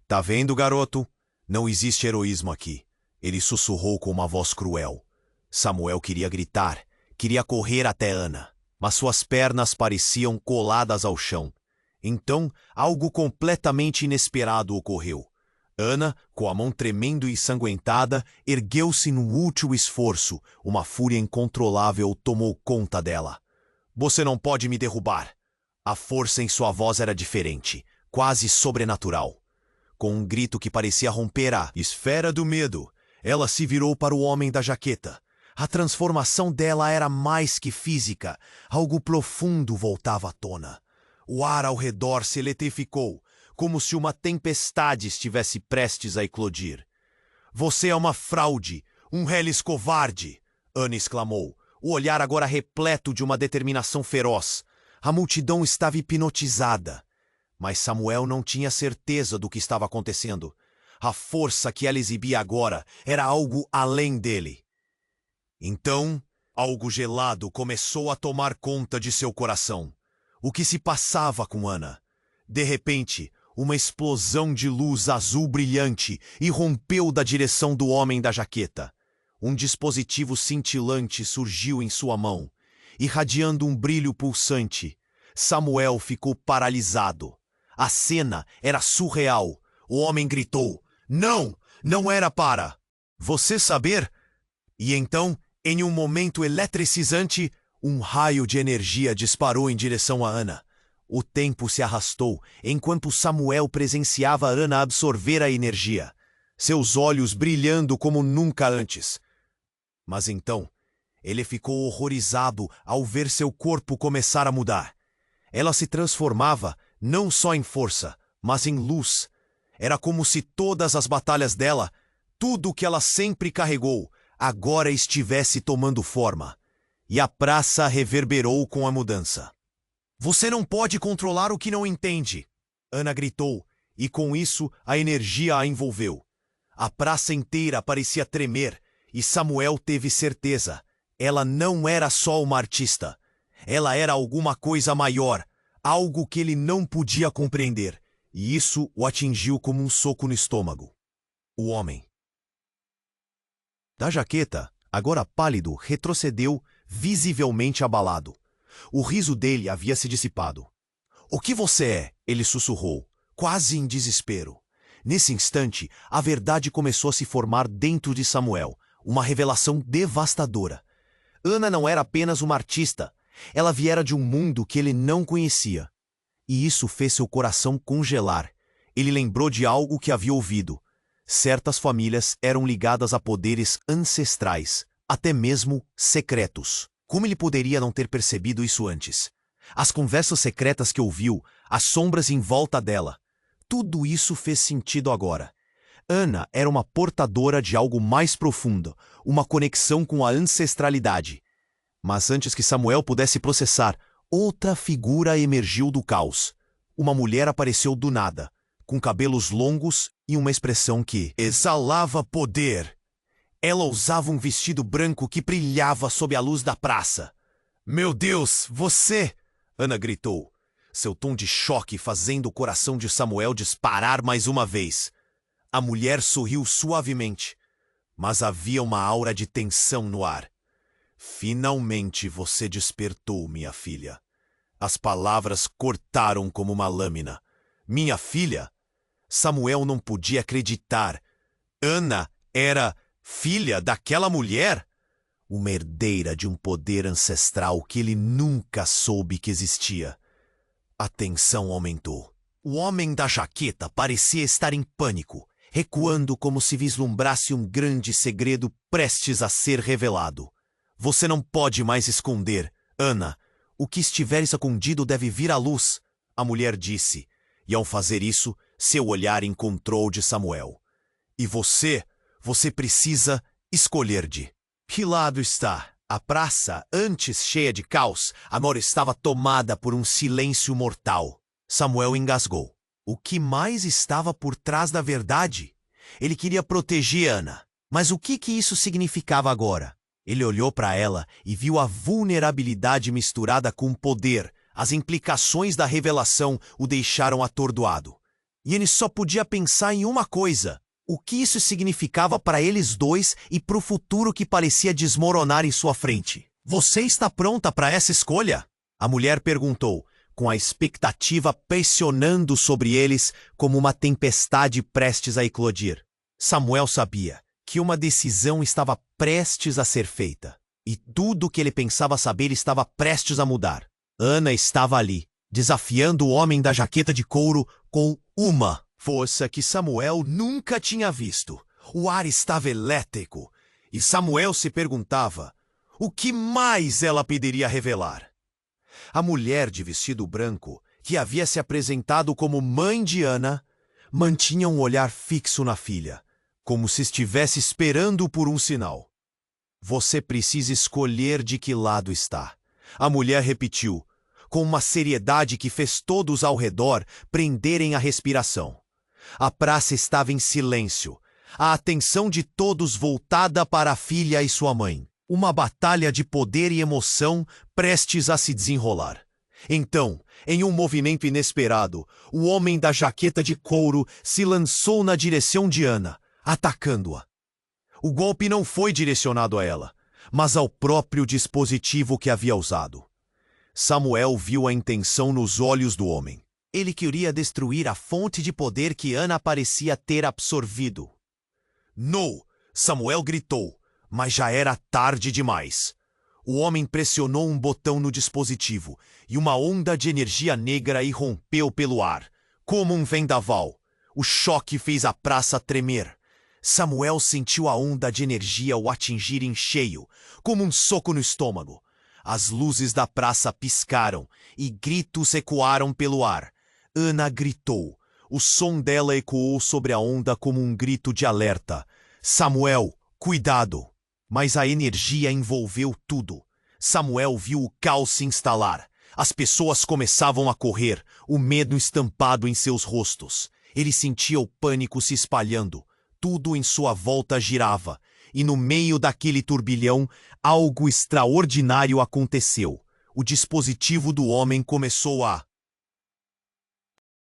Tá vendo, garoto? Não existe heroísmo aqui. Ele sussurrou com uma voz cruel. Samuel queria gritar, queria correr até Ana, mas suas pernas pareciam coladas ao chão. Então, algo completamente inesperado ocorreu. Ana, com a mão tremendo e ensanguentada, ergueu-se num último esforço. Uma fúria incontrolável tomou conta dela. Você não pode me derrubar. A força em sua voz era diferente, quase sobrenatural. Com um grito que parecia romper a esfera do medo, ela se virou para o homem da jaqueta. A transformação dela era mais que física. Algo profundo voltava à tona. O ar ao redor se eletrificou, como se uma tempestade estivesse prestes a eclodir. Você é uma fraude, um reles covarde, Ana exclamou, o olhar agora repleto de uma determinação feroz. A multidão estava hipnotizada. Mas Samuel não tinha certeza do que estava acontecendo. A força que ela exibia agora era algo além dele. Então, algo gelado começou a tomar conta de seu coração. O que se passava com Ana? De repente, uma explosão de luz azul brilhante irrompeu da direção do homem da jaqueta. Um dispositivo cintilante surgiu em sua mão, irradiando um brilho pulsante. Samuel ficou paralisado. A cena era surreal. O homem gritou, não, não era para você saber. E então, em um momento eletricizante, um raio de energia disparou em direção a Ana. O tempo se arrastou, enquanto Samuel presenciava Ana absorver a energia, seus olhos brilhando como nunca antes. Mas então, ele ficou horrorizado ao ver seu corpo começar a mudar. Ela se transformava não só em força, mas em luz. Era como se todas as batalhas dela, tudo o que ela sempre carregou, agora estivesse tomando forma. E a praça reverberou com a mudança. Você não pode controlar o que não entende, Ana gritou, e com isso a energia a envolveu. A praça inteira parecia tremer, e Samuel teve certeza. Ela não era só uma artista. Ela era alguma coisa maior, algo que ele não podia compreender, e isso o atingiu como um soco no estômago. O homem da jaqueta, agora pálido, retrocedeu, visivelmente abalado. O riso dele havia se dissipado. "O que você é?" ele sussurrou, quase em desespero. Nesse instante, a verdade começou a se formar dentro de Samuel, uma revelação devastadora. Ana não era apenas uma artista, ela viera de um mundo que ele não conhecia. E isso fez seu coração congelar. Ele lembrou de algo que havia ouvido. Certas famílias eram ligadas a poderes ancestrais, até mesmo secretos. Como ele poderia não ter percebido isso antes? As conversas secretas que ouviu, as sombras em volta dela. Tudo isso fez sentido agora. Ana era uma portadora de algo mais profundo, uma conexão com a ancestralidade. Mas antes que Samuel pudesse processar, outra figura emergiu do caos. Uma mulher apareceu do nada, com cabelos longos e uma expressão que exalava poder. Ela usava um vestido branco que brilhava sob a luz da praça. "Meu Deus, você!" Ana gritou, seu tom de choque fazendo o coração de Samuel disparar mais uma vez. A mulher sorriu suavemente, mas havia uma aura de tensão no ar. "Finalmente você despertou, minha filha." As palavras cortaram como uma lâmina. "Minha filha?" Samuel não podia acreditar. Ana era filha daquela mulher? Uma herdeira de um poder ancestral que ele nunca soube que existia. A tensão aumentou. O homem da jaqueta parecia estar em pânico, recuando como se vislumbrasse um grande segredo prestes a ser revelado. "Você não pode mais esconder, Ana. O que estiver escondido deve vir à luz", a mulher disse, e ao fazer isso, seu olhar encontrou o de Samuel. "E você precisa escolher de que lado está?" A praça, antes cheia de caos, agora estava tomada por um silêncio mortal. Samuel engasgou. O que mais estava por trás da verdade? Ele queria proteger Ana. Mas o que isso significava agora? Ele olhou para ela e viu a vulnerabilidade misturada com o poder. As implicações da revelação o deixaram atordoado. E ele só podia pensar em uma coisa: o que isso significava para eles dois e para o futuro que parecia desmoronar em sua frente. "Você está pronta para essa escolha?" a mulher perguntou, com a expectativa pressionando sobre eles como uma tempestade prestes a eclodir. Samuel sabia que uma decisão estava prestes a ser feita, e tudo o que ele pensava saber estava prestes a mudar. Ana estava ali, desafiando o homem da jaqueta de couro com uma força que Samuel nunca tinha visto. O ar estava elétrico, e Samuel se perguntava o que mais ela poderia revelar. A mulher de vestido branco, que havia se apresentado como mãe de Ana, mantinha um olhar fixo na filha, como se estivesse esperando por um sinal. "Você precisa escolher de que lado está", a mulher repetiu, com uma seriedade que fez todos ao redor prenderem a respiração. A praça estava em silêncio, a atenção de todos voltada para a filha e sua mãe. Uma batalha de poder e emoção prestes a se desenrolar. Então, em um movimento inesperado, o homem da jaqueta de couro se lançou na direção de Ana, atacando-a. O golpe não foi direcionado a ela, mas ao próprio dispositivo que havia usado. Samuel viu a intenção nos olhos do homem. Ele queria destruir a fonte de poder que Ana parecia ter absorvido. "Não!" Samuel gritou, mas já era tarde demais. O homem pressionou um botão no dispositivo e uma onda de energia negra irrompeu pelo ar, como um vendaval. O choque fez a praça tremer. Samuel sentiu a onda de energia o atingir em cheio, como um soco no estômago. As luzes da praça piscaram e gritos ecoaram pelo ar. Ana gritou. O som dela ecoou sobre a onda como um grito de alerta. Samuel, cuidado! Mas a energia envolveu tudo. Samuel viu o caos se instalar. As pessoas começavam a correr, o medo estampado em seus rostos. Ele sentia o pânico se espalhando. Tudo em sua volta girava. E no meio daquele turbilhão, algo extraordinário aconteceu. O dispositivo do homem começou a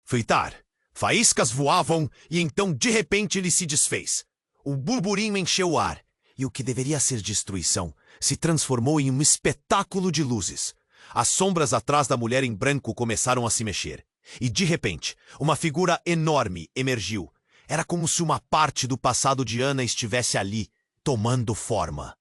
fritar. Faíscas voavam e então de repente ele se desfez. O burburinho encheu o ar. E o que deveria ser destruição se transformou em um espetáculo de luzes. As sombras atrás da mulher em branco começaram a se mexer. E de repente, uma figura enorme emergiu. Era como se uma parte do passado de Ana estivesse ali, tomando forma.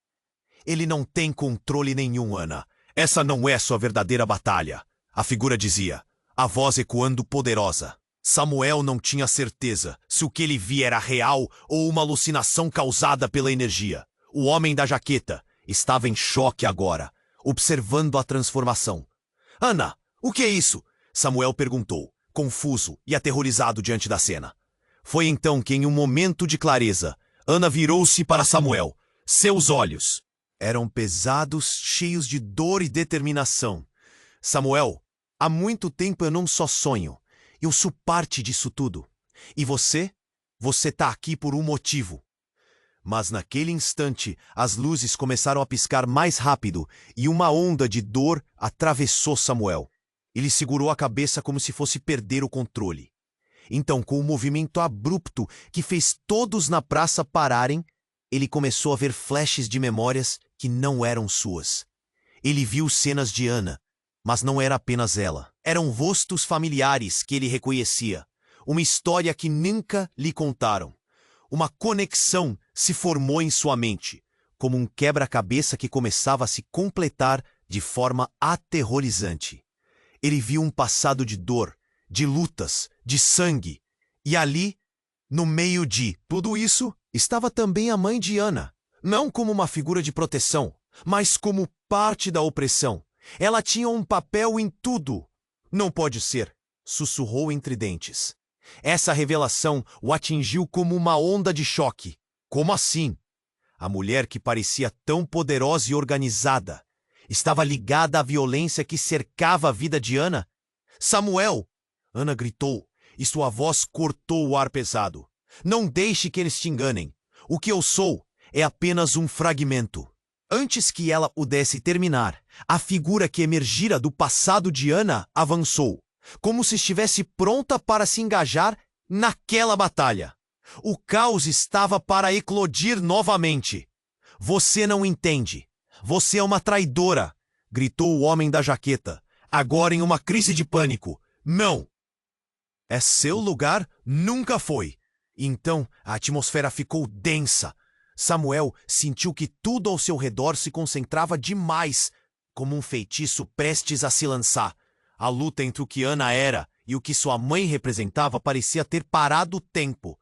Ele não tem controle nenhum, Ana. Essa não é sua verdadeira batalha. A figura dizia, a voz ecoando poderosa. Samuel não tinha certeza se o que ele via era real ou uma alucinação causada pela energia. O homem da jaqueta estava em choque agora, observando a transformação. Ana, o que é isso? Samuel perguntou, confuso e aterrorizado diante da cena. Foi então que, em um momento de clareza, Ana virou-se para Samuel. Seus olhos eram pesados, cheios de dor e determinação. Samuel, há muito tempo eu não só sonho. Eu sou parte disso tudo. E você? Você está aqui por um motivo. Mas naquele instante, as luzes começaram a piscar mais rápido e uma onda de dor atravessou Samuel. Ele segurou a cabeça como se fosse perder o controle. Então, com um movimento abrupto que fez todos na praça pararem, ele começou a ver flashes de memórias que não eram suas. Ele viu cenas de Ana, mas não era apenas ela. Eram rostos familiares que ele reconhecia. Uma história que nunca lhe contaram. Uma conexão se formou em sua mente, como um quebra-cabeça que começava a se completar de forma aterrorizante. Ele viu um passado de dor, de lutas, de sangue. E ali, no meio de tudo isso, estava também a mãe de Ana. Não como uma figura de proteção, mas como parte da opressão. Ela tinha um papel em tudo. Não pode ser, sussurrou entre dentes. Essa revelação o atingiu como uma onda de choque. Como assim? A mulher que parecia tão poderosa e organizada estava ligada à violência que cercava a vida de Ana? Samuel! Ana gritou, e sua voz cortou o ar pesado. Não deixe que eles te enganem. O que eu sou é apenas um fragmento. Antes que ela pudesse terminar, a figura que emergira do passado de Ana avançou, como se estivesse pronta para se engajar naquela batalha. O caos estava para eclodir novamente. Você não entende. Você é uma traidora, gritou o homem da jaqueta, agora em uma crise de pânico. Não! É seu lugar? Nunca foi. Então a atmosfera ficou densa. Samuel sentiu que tudo ao seu redor se concentrava demais, como um feitiço prestes a se lançar. A luta entre o que Ana era e o que sua mãe representava parecia ter parado o tempo.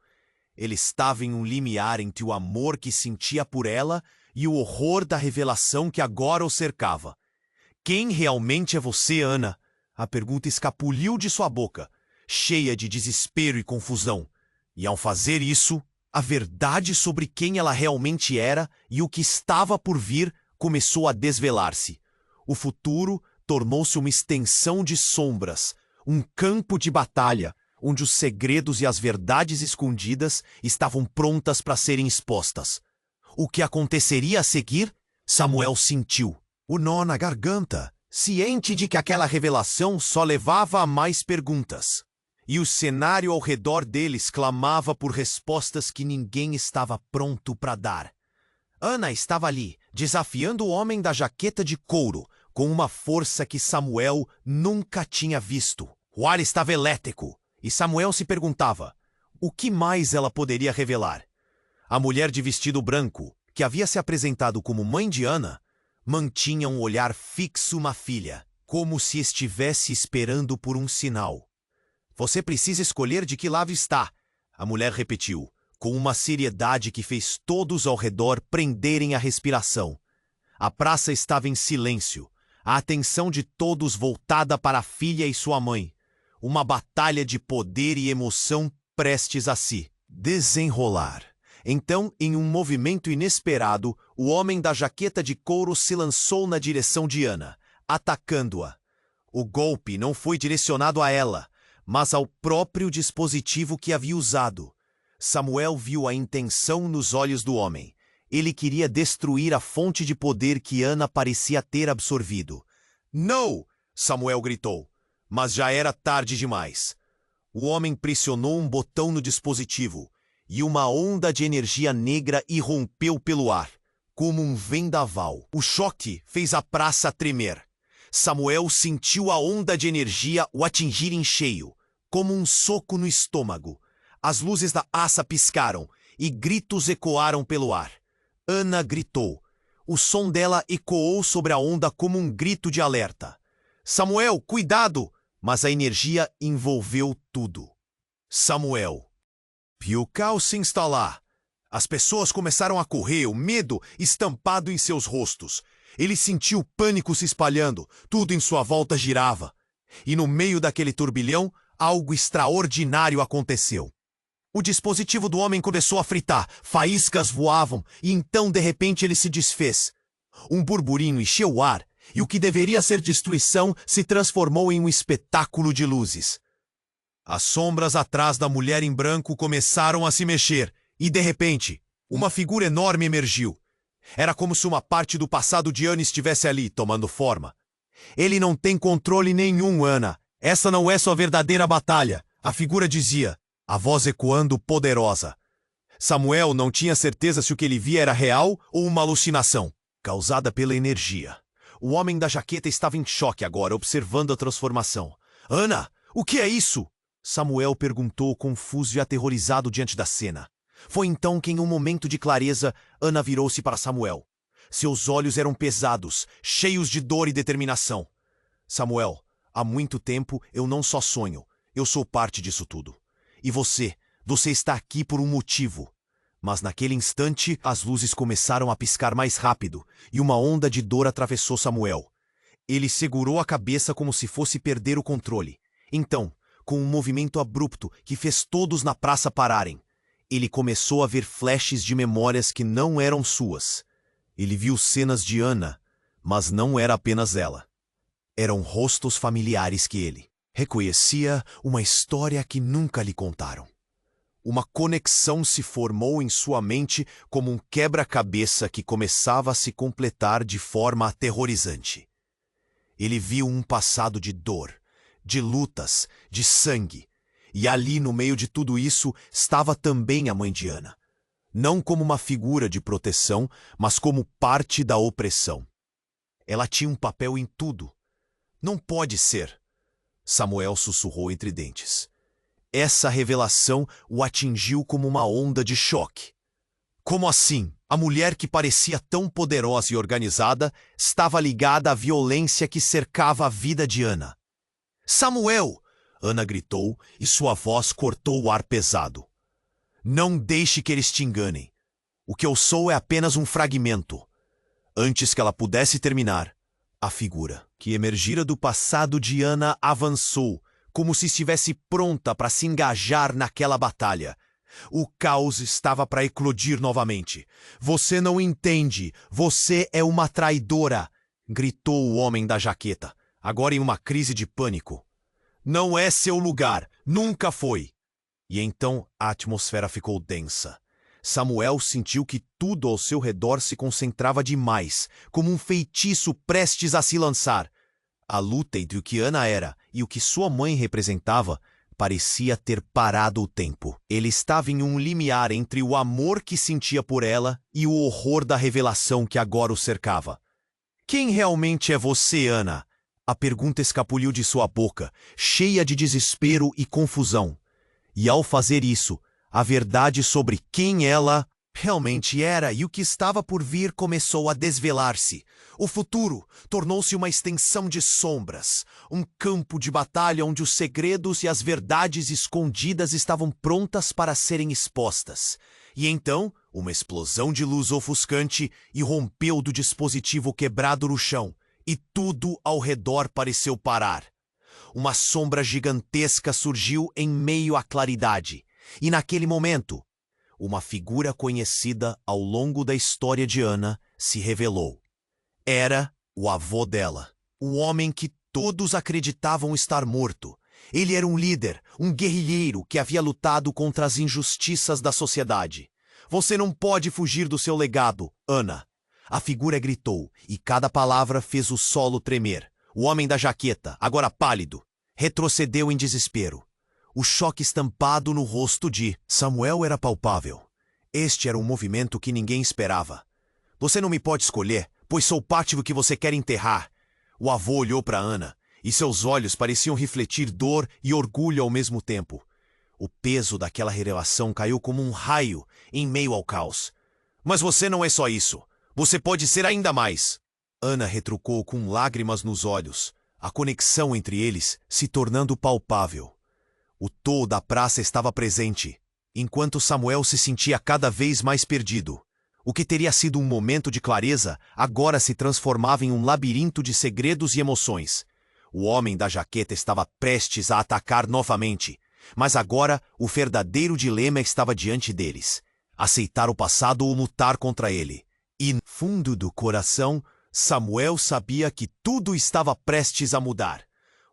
Ele estava em um limiar entre o amor que sentia por ela e o horror da revelação que agora o cercava. Quem realmente é você, Ana? A pergunta escapuliu de sua boca, cheia de desespero e confusão. E ao fazer isso, a verdade sobre quem ela realmente era e o que estava por vir começou a desvelar-se. O futuro tornou-se uma extensão de sombras, um campo de batalha, onde os segredos e as verdades escondidas estavam prontas para serem expostas. O que aconteceria a seguir? Samuel sentiu o nó na garganta, ciente de que aquela revelação só levava a mais perguntas. E o cenário ao redor deles clamava por respostas que ninguém estava pronto para dar. Ana estava ali, desafiando o homem da jaqueta de couro, com uma força que Samuel nunca tinha visto. O ar estava elétrico, e Samuel se perguntava, o que mais ela poderia revelar? A mulher de vestido branco, que havia se apresentado como mãe de Ana, mantinha um olhar fixo na filha, como se estivesse esperando por um sinal. Você precisa escolher de que lado está, a mulher repetiu, com uma seriedade que fez todos ao redor prenderem a respiração. A praça estava em silêncio, a atenção de todos voltada para a filha e sua mãe. uma batalha de poder e emoção prestes a se desenrolar. Então, em um movimento inesperado, o homem da jaqueta de couro se lançou na direção de Ana, atacando-a. O golpe não foi direcionado a ela, mas ao próprio dispositivo que havia usado. Samuel viu a intenção nos olhos do homem. Ele queria destruir a fonte de poder que Ana parecia ter absorvido. "Não!" Samuel gritou, mas já era tarde demais. O homem pressionou um botão no dispositivo e uma onda de energia negra irrompeu pelo ar, como um vendaval. O choque fez a praça tremer. Samuel sentiu a onda de energia o atingir em cheio, como um soco no estômago. As luzes da aça piscaram e gritos ecoaram pelo ar. Ana gritou. O som dela ecoou sobre a onda como um grito de alerta. "Samuel, cuidado!" Mas a energia envolveu tudo. Samuel viu o caos se instalar. As pessoas começaram a correr, o medo estampado em seus rostos. Ele sentiu o pânico se espalhando, tudo em sua volta girava. E no meio daquele turbilhão, algo extraordinário aconteceu. O dispositivo do homem começou a fritar, faíscas voavam, e então de repente ele se desfez. Um burburinho encheu o ar, e o que deveria ser destruição se transformou em um espetáculo de luzes. As sombras atrás da mulher em branco começaram a se mexer, e de repente, uma figura enorme emergiu. Era como se uma parte do passado de Ana estivesse ali, tomando forma. "Ele não tem controle nenhum, Ana. Essa não é sua verdadeira batalha", a figura dizia, a voz ecoando poderosa. Samuel não tinha certeza se o que ele via era real ou uma alucinação, causada pela energia. O homem da jaqueta estava em choque agora, observando a transformação. "Ana, o que é isso?" Samuel perguntou, confuso e aterrorizado diante da cena. Foi então que, em um momento de clareza, Ana virou-se para Samuel. Seus olhos eram pesados, cheios de dor e determinação. "Samuel, há muito tempo eu não só sonho, eu sou parte disso tudo. E você está aqui por um motivo." Mas naquele instante, as luzes começaram a piscar mais rápido, e uma onda de dor atravessou Samuel. Ele segurou a cabeça como se fosse perder o controle. Então, com um movimento abrupto que fez todos na praça pararem, ele começou a ver flashes de memórias que não eram suas. Ele viu cenas de Ana, mas não era apenas ela. Eram rostos familiares que ele reconhecia, uma história que nunca lhe contaram. Uma conexão se formou em sua mente como um quebra-cabeça que começava a se completar de forma aterrorizante. Ele viu um passado de dor, de lutas, de sangue. E ali, no meio de tudo isso, estava também a mãe de Ana. Não como uma figura de proteção, mas como parte da opressão. Ela tinha um papel em tudo. "Não pode ser", Samuel sussurrou entre dentes. Essa revelação o atingiu como uma onda de choque. Como assim? A mulher que parecia tão poderosa e organizada estava ligada à violência que cercava a vida de Ana. "Samuel!" Ana gritou e sua voz cortou o ar pesado. "Não deixe que eles te enganem. O que eu sou é apenas um fragmento." Antes que ela pudesse terminar, a figura que emergira do passado de Ana avançou, como se estivesse pronta para se engajar naquela batalha. O caos estava para eclodir novamente. "Você não entende. Você é uma traidora!" gritou o homem da jaqueta, agora em uma crise de pânico. "Não é seu lugar. Nunca foi." E então a atmosfera ficou densa. Samuel sentiu que tudo ao seu redor se concentrava demais, como um feitiço prestes a se lançar. A luta entre o que Ana era e o que sua mãe representava parecia ter parado o tempo. Ele estava em um limiar entre o amor que sentia por ela e o horror da revelação que agora o cercava. "Quem realmente é você, Ana?" A pergunta escapuliu de sua boca, cheia de desespero e confusão. E ao fazer isso, a verdade sobre quem ela realmente era e o que estava por vir começou a desvelar-se. O futuro tornou-se uma extensão de sombras, um campo de batalha onde os segredos e as verdades escondidas estavam prontas para serem expostas. E então, uma explosão de luz ofuscante irrompeu do dispositivo quebrado no chão, e tudo ao redor pareceu parar. uma sombra gigantesca surgiu em meio à claridade. E naquele momento, uma figura conhecida ao longo da história de Ana se revelou. Era o avô dela, o homem que todos acreditavam estar morto. Ele era um líder, um guerrilheiro que havia lutado contra as injustiças da sociedade. Você não pode fugir do seu legado, Ana. A figura gritou, e cada palavra fez o solo tremer. O homem da jaqueta, agora pálido, retrocedeu em desespero. O choque estampado no rosto de Samuel era palpável. Este era um movimento que ninguém esperava. Você não me pode escolher, pois sou parte do que você quer enterrar. O avô olhou para Ana, e seus olhos pareciam refletir dor e orgulho ao mesmo tempo. O peso daquela revelação caiu como um raio em meio ao caos. Mas você não é só isso. Você pode ser ainda mais. Ana retrucou com lágrimas nos olhos, a conexão entre eles se tornando palpável. O Tô da praça estava presente, enquanto Samuel se sentia cada vez mais perdido. O que teria sido um momento de clareza agora se transformava em um labirinto de segredos e emoções. O homem da jaqueta estava prestes a atacar novamente, mas agora o verdadeiro dilema estava diante deles: aceitar o passado ou lutar contra ele. E, no fundo do coração, Samuel sabia que tudo estava prestes a mudar.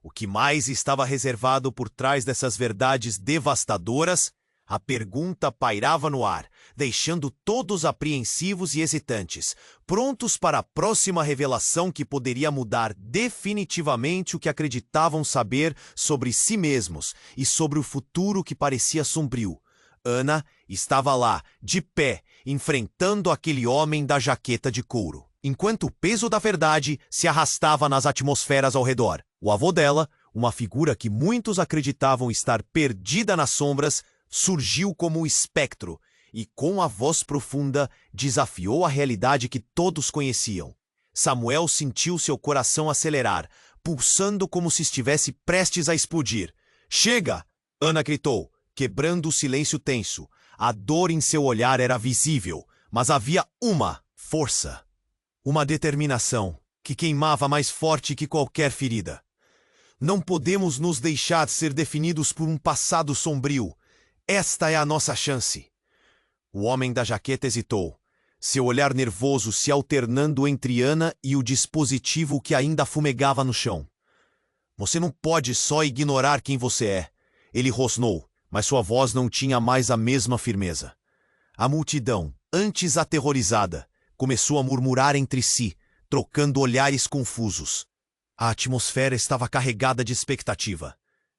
O que mais estava reservado por trás dessas verdades devastadoras? A pergunta pairava no ar, deixando todos apreensivos e hesitantes, prontos para a próxima revelação que poderia mudar definitivamente o que acreditavam saber sobre si mesmos e sobre o futuro que parecia sombrio. Ana estava lá, de pé, enfrentando aquele homem da jaqueta de couro, enquanto o peso da verdade se arrastava nas atmosferas ao redor. O avô dela, uma figura que muitos acreditavam estar perdida nas sombras, surgiu como um espectro e, com a voz profunda, desafiou a realidade que todos conheciam. Samuel sentiu seu coração acelerar, pulsando como se estivesse prestes a explodir. "Chega!" Ana gritou, quebrando o silêncio tenso. A dor em seu olhar era visível, mas havia uma força, uma determinação, que queimava mais forte que qualquer ferida. "Não podemos nos deixar ser definidos por um passado sombrio. Esta é a nossa chance." O homem da jaqueta hesitou, seu olhar nervoso se alternando entre Ana e o dispositivo que ainda fumegava no chão. "Você não pode só ignorar quem você é." Ele rosnou, mas sua voz não tinha mais a mesma firmeza. A multidão, antes aterrorizada, começou a murmurar entre si, trocando olhares confusos. A atmosfera estava carregada de expectativa.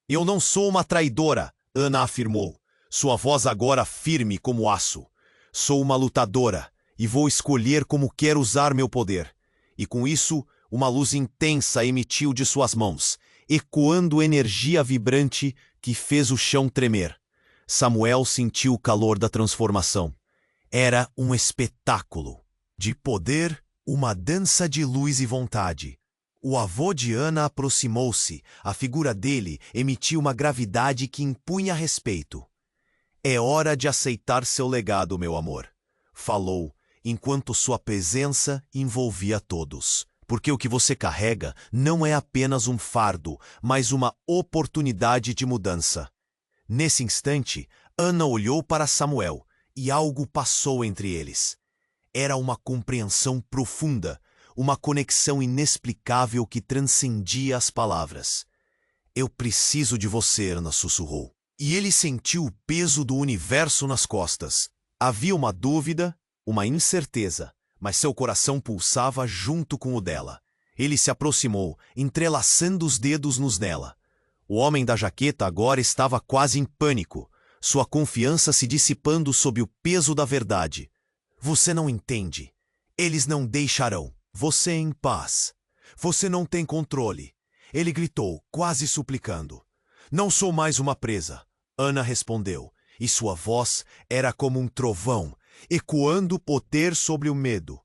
"Eu não sou uma traidora", Ana afirmou, sua voz agora firme como aço. "Sou uma lutadora e vou escolher como quero usar meu poder." E com isso, uma luz intensa emitiu de suas mãos, ecoando energia vibrante que fez o chão tremer. Samuel sentiu o calor da transformação. Era um espetáculo de poder, uma dança de luz e vontade. O avô de Ana aproximou-se, a figura dele emitiu uma gravidade que impunha respeito. "É hora de aceitar seu legado, meu amor", falou, enquanto sua presença envolvia todos. "Porque o que você carrega não é apenas um fardo, mas uma oportunidade de mudança." Nesse instante, Ana olhou para Samuel e algo passou entre eles. Era uma compreensão profunda, uma conexão inexplicável que transcendia as palavras. "Eu preciso de você", Ana sussurrou. E ele sentiu o peso do universo nas costas. Havia uma dúvida, uma incerteza, mas seu coração pulsava junto com o dela. Ele se aproximou, entrelaçando os dedos nos dela. O homem da jaqueta agora estava quase em pânico, sua confiança se dissipando sob o peso da verdade. "Você não entende. Eles não deixarão você em paz. Você não tem controle." Ele gritou, quase suplicando. "Não sou mais uma presa." Ana respondeu, e sua voz era como um trovão, ecoando poder sobre o medo.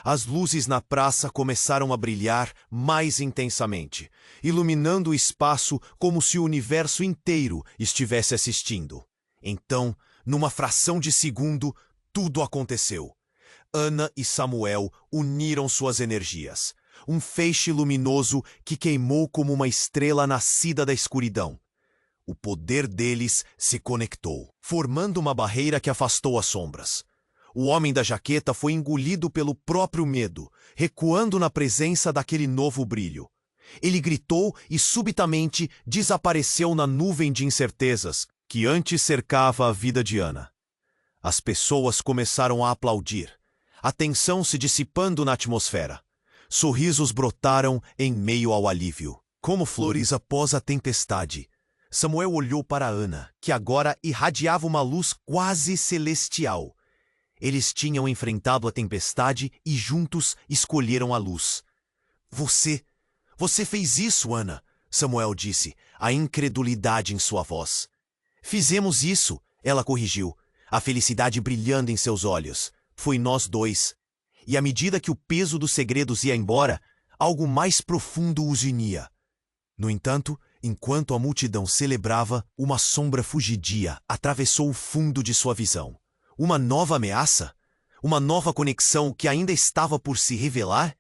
As luzes na praça começaram a brilhar mais intensamente, iluminando o espaço como se o universo inteiro estivesse assistindo. Então, numa fração de segundo, tudo aconteceu. Ana e Samuel uniram suas energias. um feixe luminoso que queimou como uma estrela nascida da escuridão. O poder deles se conectou, formando uma barreira que afastou as sombras. O homem da jaqueta foi engolido pelo próprio medo, recuando na presença daquele novo brilho. Ele gritou e subitamente desapareceu na nuvem de incertezas que antes cercava a vida de Ana. As pessoas começaram a aplaudir, a tensão se dissipando na atmosfera. Sorrisos brotaram em meio ao alívio, como flores após a tempestade. Samuel olhou para Ana, que agora irradiava uma luz quase celestial. Eles tinham enfrentado a tempestade e juntos escolheram a luz. Você fez isso, Ana, Samuel disse, a incredulidade em sua voz. Fizemos isso, ela corrigiu, a felicidade brilhando em seus olhos. Foi nós dois. E à medida que o peso dos segredos ia embora, algo mais profundo os unia. No entanto, enquanto a multidão celebrava, uma sombra fugidia atravessou o fundo de sua visão. Uma nova ameaça? Uma nova conexão que ainda estava por se revelar?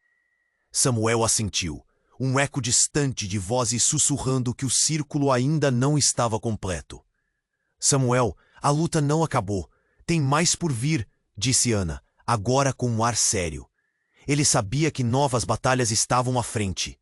Samuel assentiu, um eco distante de vozes sussurrando que o círculo ainda não estava completo. Samuel, a luta não acabou. Tem mais por vir, disse Ana, agora com um ar sério. Ele sabia que novas batalhas estavam à frente.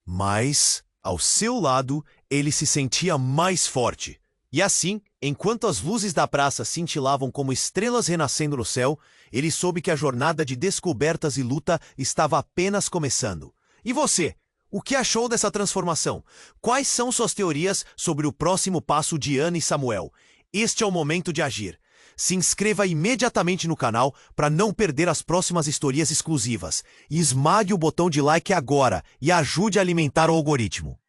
Mas, ao seu lado, ele se sentia mais forte. E assim, enquanto as luzes da praça cintilavam como estrelas renascendo no céu, ele soube que a jornada de descobertas e luta estava apenas começando. E você? O que achou dessa transformação? Quais são suas teorias sobre o próximo passo de Ana e Samuel? Este é o momento de agir. Se inscreva imediatamente no canal para não perder as próximas histórias exclusivas. E esmague o botão de like agora e ajude a alimentar o algoritmo.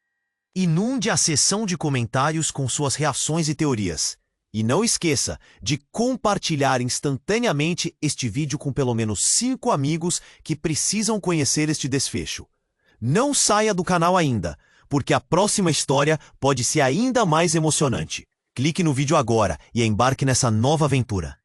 Inunde a seção de comentários com suas reações e teorias. E não esqueça de compartilhar instantaneamente este vídeo com pelo menos 5 amigos que precisam conhecer este desfecho. Não saia do canal ainda, porque a próxima história pode ser ainda mais emocionante. Clique no vídeo agora e embarque nessa nova aventura.